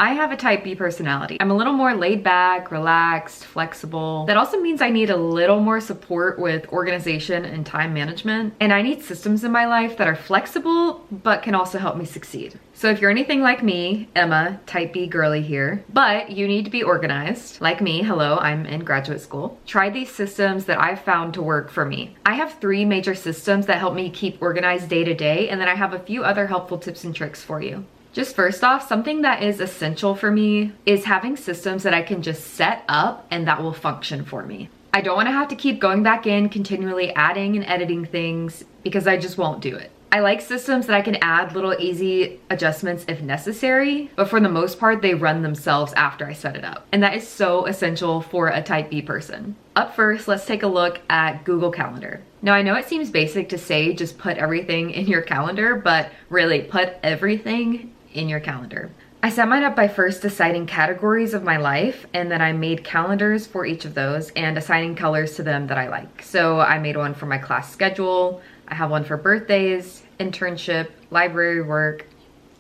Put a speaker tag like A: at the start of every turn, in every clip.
A: I have a type B personality. I'm a little more laid back, relaxed, flexible. That also means I need a little more support with organization and time management. And I need systems in my life that are flexible, but can also help me succeed. So if you're anything like me, Emma, type B girly here, but you need to be organized, like me, hello, I'm in graduate school, try these systems that I've found to work for me. I have 3 major systems that help me keep organized day to day, and then I have a few other helpful tips and tricks for you. Just first off, something that is essential for me is having systems that I can just set up and that will function for me. I don't want to have to keep going back in, continually adding and editing things because I just won't do it. I like systems that I can add little easy adjustments if necessary, but for the most part, they run themselves after I set it up. And that is so essential for a type B person. Up first, let's take a look at Google Calendar. Now, I know it seems basic to say just put everything in your calendar, but really put everything in your calendar. I set mine up by first deciding categories of my life, and then I made calendars for each of those and assigning colors to them that I like. So I made one for my class schedule, I have one for birthdays, internship, library work,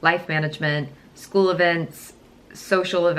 A: life management, school events, social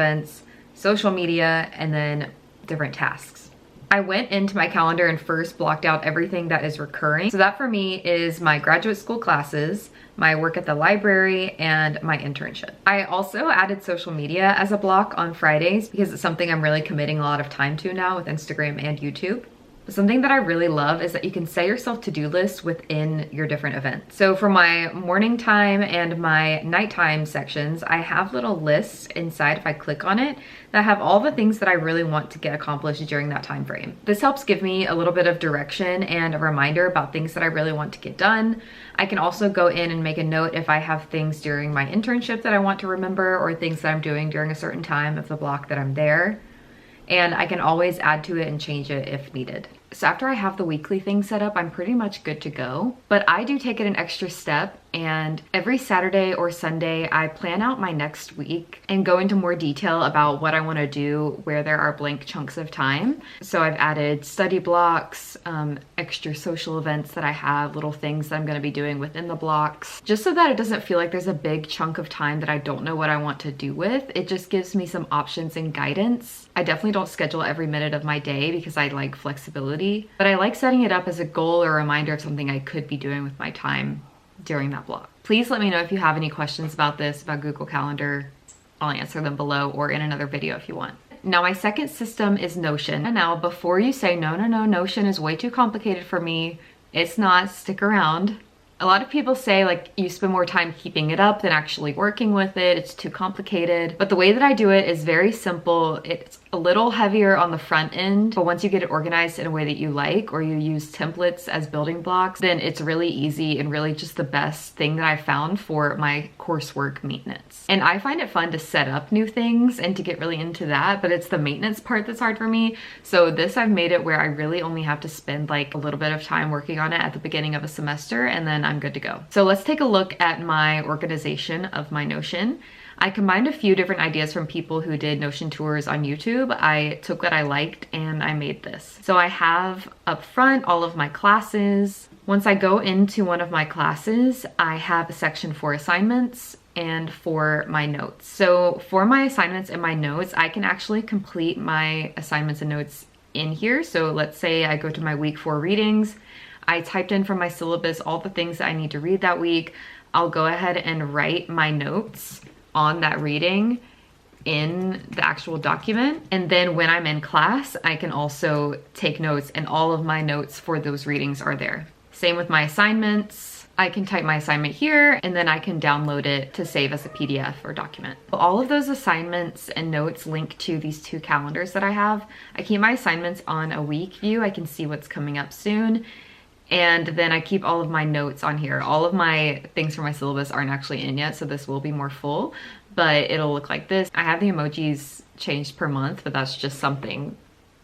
A: media, and then different tasks. I went into my calendar and first blocked out everything that is recurring. So that for me is my graduate school classes, my work at the library, and my internship. I also added social media as a block on Fridays because it's something I'm really committing a lot of time to now with Instagram and YouTube. Something that I really love is that you can set yourself to-do lists within your different events. So for my morning time and my nighttime sections, I have little lists inside if I click on it that have all the things that I really want to get accomplished during that time frame. This helps give me a little bit of direction and a reminder about things that I really want to get done. I can also go in and make a note if I have things during my internship that I want to remember or things that I'm doing during a certain time of the block that I'm there. And I can always add to it and change it if needed. So after I have the weekly thing set up, I'm pretty much good to go. But I do take it an extra step, and every Saturday or Sunday, I plan out my next week and go into more detail about what I want to do where there are blank chunks of time. So I've added study blocks, extra social events that I have, little things that I'm going to be doing within the blocks, just so that it doesn't feel like there's a big chunk of time that I don't know what I want to do with. It just gives me some options and guidance. I definitely don't schedule every minute of my day because I like flexibility, but I like setting it up as a goal or a reminder of something I could be doing with my time during that block. Please let me know if you have any questions about this, about Google Calendar. I'll answer them below or in another video if you want. Now, my second system is Notion. And now, before you say, no, Notion is way too complicated for me, it's not, stick around. A lot of people say like you spend more time keeping it up than actually working with it. It's too complicated. But the way that I do it is very simple. It's a little heavier on the front end, but once you get it organized in a way that you like, or you use templates as building blocks, then it's really easy and really just the best thing that I found for my coursework maintenance. And I find it fun to set up new things and to get really into that, but it's the maintenance part that's hard for me. So this, I've made it where I really only have to spend like a little bit of time working on it at the beginning of a semester, and then I'm good to go. So let's take a look at my organization of my Notion. I combined a few different ideas from people who did Notion tours on YouTube. I took what I liked and I made this. So I have up front all of my classes. Once I go into one of my classes, I have a section for assignments and for my notes. So for my assignments and my notes, I can actually complete my assignments and notes in here. So let's say I go to my week 4 readings. I typed in from my syllabus all the things that I need to read that week. I'll go ahead and write my notes on that reading in the actual document. And then when I'm in class, I can also take notes, and all of my notes for those readings are there. Same with my assignments. I can type my assignment here, and then I can download it to save as a PDF or document. All of those assignments and notes link to these 2 calendars that I have. I keep my assignments on a week view. I can see what's coming up soon. And then I keep all of my notes on here. All of my things for my syllabus aren't actually in yet, so this will be more full, but it'll look like this. I have the emojis changed per month, but that's just something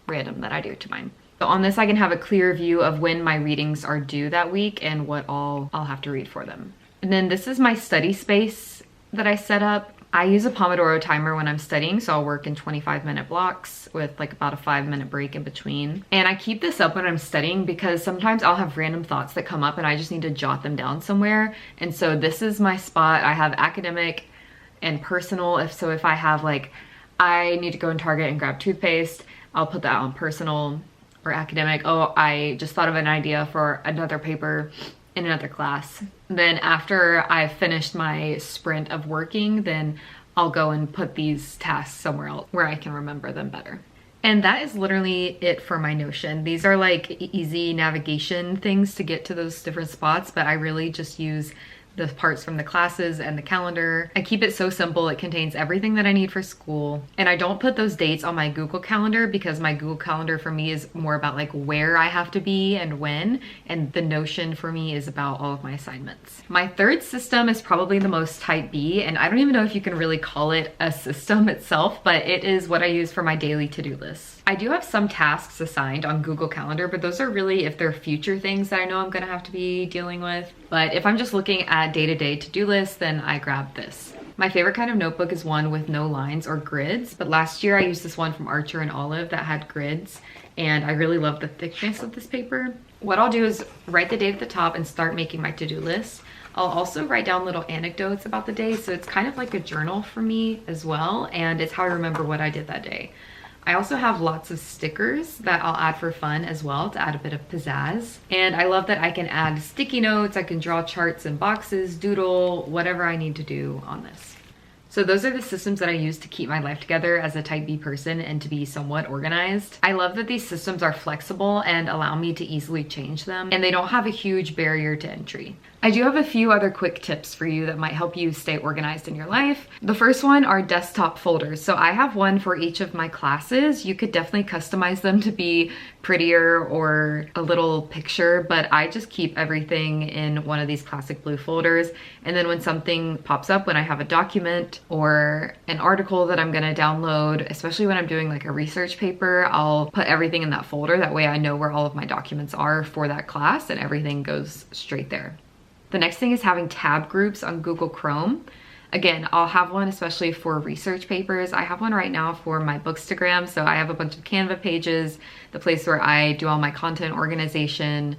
A: random that I do to mine. So on this, I can have a clear view of when my readings are due that week and what all I'll have to read for them. And then this is my study space that I set up. I use a Pomodoro timer when I'm studying, so I'll work in 25-minute blocks with like about a 5-minute break in between. And I keep this up when I'm studying because sometimes I'll have random thoughts that come up and I just need to jot them down somewhere. And so this is my spot. I have academic and personal. If I have like, I need to go in Target and grab toothpaste, I'll put that on personal. Or academic, oh, I just thought of an idea for another paper in another class. Then after I've finished my sprint of working, then I'll go and put these tasks somewhere else where I can remember them better. And that is literally it for my Notion. These are like easy navigation things to get to those different spots, but I really just use the parts from the classes and the calendar. I keep it so simple. It contains everything that I need for school. And I don't put those dates on my Google Calendar because my Google Calendar for me is more about like where I have to be and when. And the Notion for me is about all of my assignments. My third system is probably the most type B, and I don't even know if you can really call it a system itself, but it is what I use for my daily to-do list. I do have some tasks assigned on Google Calendar, but those are really if they're future things that I know I'm gonna have to be dealing with. But if I'm just looking at day-to-day to-do lists, then I grab this. My favorite kind of notebook is one with no lines or grids, but last year I used this one from Archer and Olive that had grids, and I really love the thickness of this paper. What I'll do is write the date at the top and start making my to-do list. I'll also write down little anecdotes about the day, so it's kind of like a journal for me as well, and it's how I remember what I did that day. I also have lots of stickers that I'll add for fun as well to add a bit of pizzazz. And I love that I can add sticky notes, I can draw charts and boxes, doodle, whatever I need to do on this. So those are the systems that I use to keep my life together as a type B person and to be somewhat organized. I love that these systems are flexible and allow me to easily change them, and they don't have a huge barrier to entry. I do have a few other quick tips for you that might help you stay organized in your life. The first one are desktop folders. So I have one for each of my classes. You could definitely customize them to be prettier or a little picture, but I just keep everything in one of these classic blue folders. And then when something pops up, when I have a document or an article that I'm gonna download, especially when I'm doing like a research paper, I'll put everything in that folder. That way I know where all of my documents are for that class and everything goes straight there. The next thing is having tab groups on Google Chrome. Again, I'll have one especially for research papers. I have one right now for my Bookstagram. So I have a bunch of Canva pages, the place where I do all my content organization.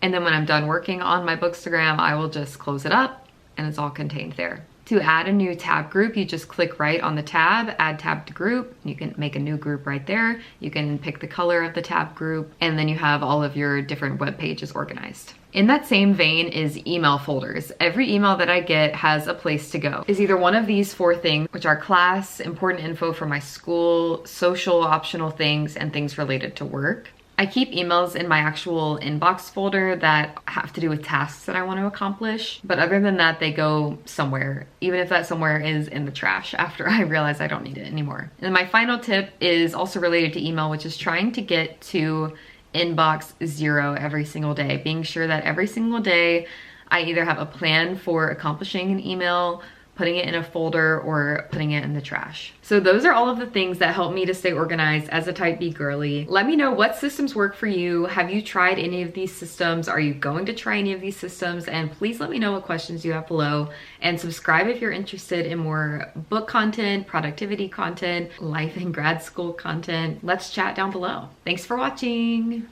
A: And then when I'm done working on my Bookstagram, I will just close it up and it's all contained there. To add a new tab group, you just click right on the tab, add tab to group. You can make a new group right there. You can pick the color of the tab group, and then you have all of your different web pages organized. In that same vein is email folders. Every email that I get has a place to go. Is either one of these 4 things, which are class, important info for my school, social, optional things, and things related to work. I keep emails in my actual inbox folder that have to do with tasks that I want to accomplish. But other than that, they go somewhere, even if that somewhere is in the trash after I realize I don't need it anymore. And my final tip is also related to email, which is trying to get to inbox 0 every single day, being sure that every single day I either have a plan for accomplishing an email, putting it in a folder, or putting it in the trash. So those are all of the things that help me to stay organized as a type B girly. Let me know what systems work for you. Have you tried any of these systems? Are you going to try any of these systems? And please let me know what questions you have below, and subscribe if you're interested in more book content, productivity content, life and grad school content. Let's chat down below. Thanks for watching.